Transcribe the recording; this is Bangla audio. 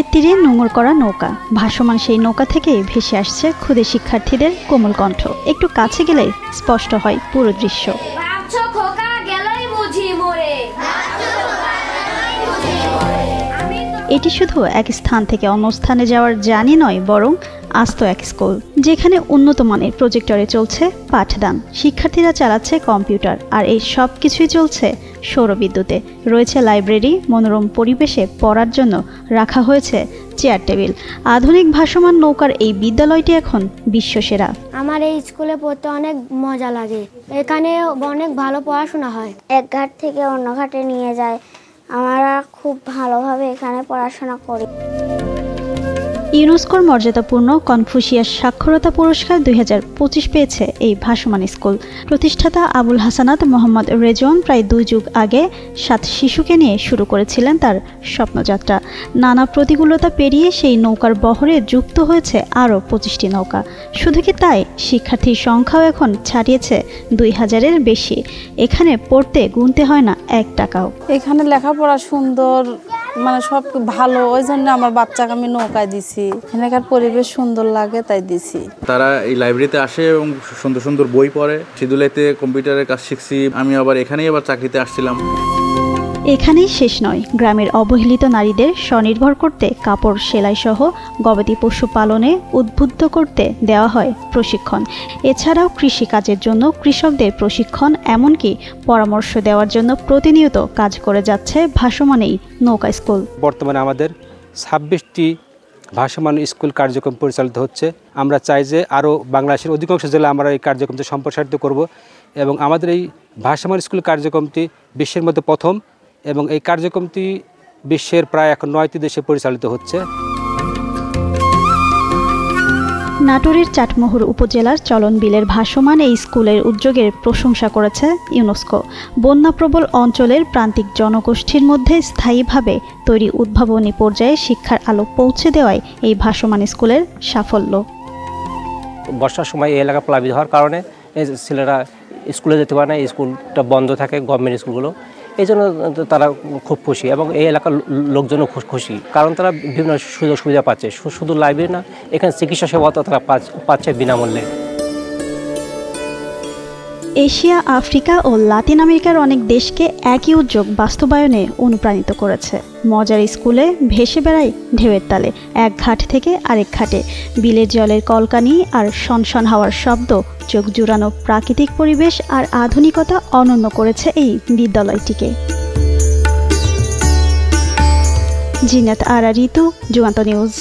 বিলের তীরে নোঙর করা নৌকা, ভাসমান সেই নৌকা থেকে ভেসে আসছে ক্ষুদে শিক্ষার্থীদের কোমল কণ্ঠ। একটু কাছে গেলে স্পষ্ট হয় পুরো দৃশ্য। এটি শুধু এক স্থান থেকে অন্য স্থানে যাওয়ার জার্নি নয়, বরং আস্ত এক স্কুল, যেখানে উন্নত মানের প্রজেক্টরে চলছে পাঠদান, শিক্ষার্থীরা চালাচ্ছে কম্পিউটার, আর এই সব কিছুই চলছে সৌরবিদ্যুতে। রয়েছে লাইব্রেরি, মনোরম পরিবেশে পড়ার জন্য রাখা হয়েছে চেয়ার টেবিল। আধুনিক ভাসমান নৌকার এই বিদ্যালয়টি এখন বিশ্বসেরা। আমার এই স্কুলে পড়তে অনেক মজা লাগে, এখানে অনেক ভালো পড়াশোনা হয়। এক ঘাট থেকে অন্য ঘাটে নিয়ে যায়, আমরা খুব ভালোভাবে এখানে পড়াশোনা করি। ইউনেস্কোর মর্যাদাপূর্ণ কনফুসিয়াস সাক্ষরতা পুরস্কার 2025 পেয়েছে এই ভাসমান স্কুল। প্রতিষ্ঠাতা আবুল হাসানাত মোহাম্মদ রেজওয়ান প্রায় 2 যুগ আগে 7 শিশুকে নিয়ে শুরু করেছিলেন তার স্বপ্নযাত্রা। নানা প্রতিকূলতা পেরিয়ে সেই নৌকার বহরে যুক্ত হয়েছে আরও 25টি নৌকা। শুধু কি তাই, শিক্ষার্থীর সংখ্যাও এখন ছাড়িয়েছে 2000-এর বেশি। এখানে পড়তে গুনতে হয় না 1 টাকাও। এখানে লেখাপড়া সুন্দর, মানে সব ভালো, ওই জন্য আমার বাচ্চাকে আমি নৌকায় দিছি। এখানকার পরিবেশ সুন্দর লাগে তাই দিছি। তারা এই লাইব্রেরিতে আসে এবং সুন্দর সুন্দর বই পড়ে। সিদুলাইতে কম্পিউটারের কাজ শিখছি, আমি আবার এখানেই আবার চাকরিতে আসছিলাম। এখানেই শেষ নয়, গ্রামের অবহেলিত নারীদের স্বনির্ভর করতে কাপড় সেলাই সহ গবাদি পশু পালনে উদ্বুদ্ধ করতে দেওয়া হয় প্রশিক্ষণ। এছাড়াও কৃষিকাজের জন্য কৃষকদের প্রশিক্ষণ, এমনকি পরামর্শ দেওয়ার জন্য প্রতিনিয়ত কাজ করে যাচ্ছে ভাসমান এই নৌকা স্কুল। বর্তমানে আমাদের 26টি ভাসমান স্কুল কার্যক্রম পরিচালিত হচ্ছে। আমরা চাই যে আরও বাংলাদেশের অধিকাংশ জেলায় আমরা এই কার্যক্রমটি সম্প্রসারিত করব এবং আমাদের এই ভাসমান স্কুল কার্যক্রমটি বিশ্বের মধ্যে প্রথম, এবং এই কার্যক্রমটি বিশ্বের প্রায় এখন 9টি দেশে পরিচালিত হচ্ছে। নাটোরের চাটমোহর উপজেলার চলনবিলের ভাসমান এই স্কুলের উদ্যোগের প্রশংসা করেছে ইউনেস্কো। বন্যাপ্রবল অঞ্চলের প্রান্তিক জনগোষ্ঠীর মধ্যে স্থায়ীভাবে তৈরি উদ্ভাবনী পর্যায়ে শিক্ষার আলো পৌঁছে দেওয়ায় এই ভাসমান স্কুলের সাফল্য। বর্ষার সময় এই এলাকা প্লাবিত হওয়ার কারণে ছেলেরা স্কুলে যেতে পারে না, স্কুলটা বন্ধ থাকে, গভর্নমেন্ট স্কুলগুলো। এই জন্য তারা খুব খুশি এবং এই এলাকার লোকজনও খুশি, কারণ তারা বিভিন্ন সুযোগ সুবিধা পাচ্ছে। শুধু লাইব্রেরি না, এখানে চিকিৎসা সেবা তারা পাচ্ছে বিনামূল্যে। এশিয়া, আফ্রিকা ও লাতিন আমেরিকার অনেক দেশকে একই উদ্যোগ বাস্তবায়নে অনুপ্রাণিত করেছে। মজার স্কুলে ভেসে বেড়ায় ঢেউয়ের তালে, এক ঘাট থেকে আরেক ঘাটে। বিলের জলের কলকানি আর শনশন হাওয়ার শব্দ, চোখ জুড়ানো প্রাকৃতিক পরিবেশ আর আধুনিকতা অনন্য করেছে এই বিদ্যালয়টিকে। জিনাত আরা ঋতু, যুগান্ত নিউজ।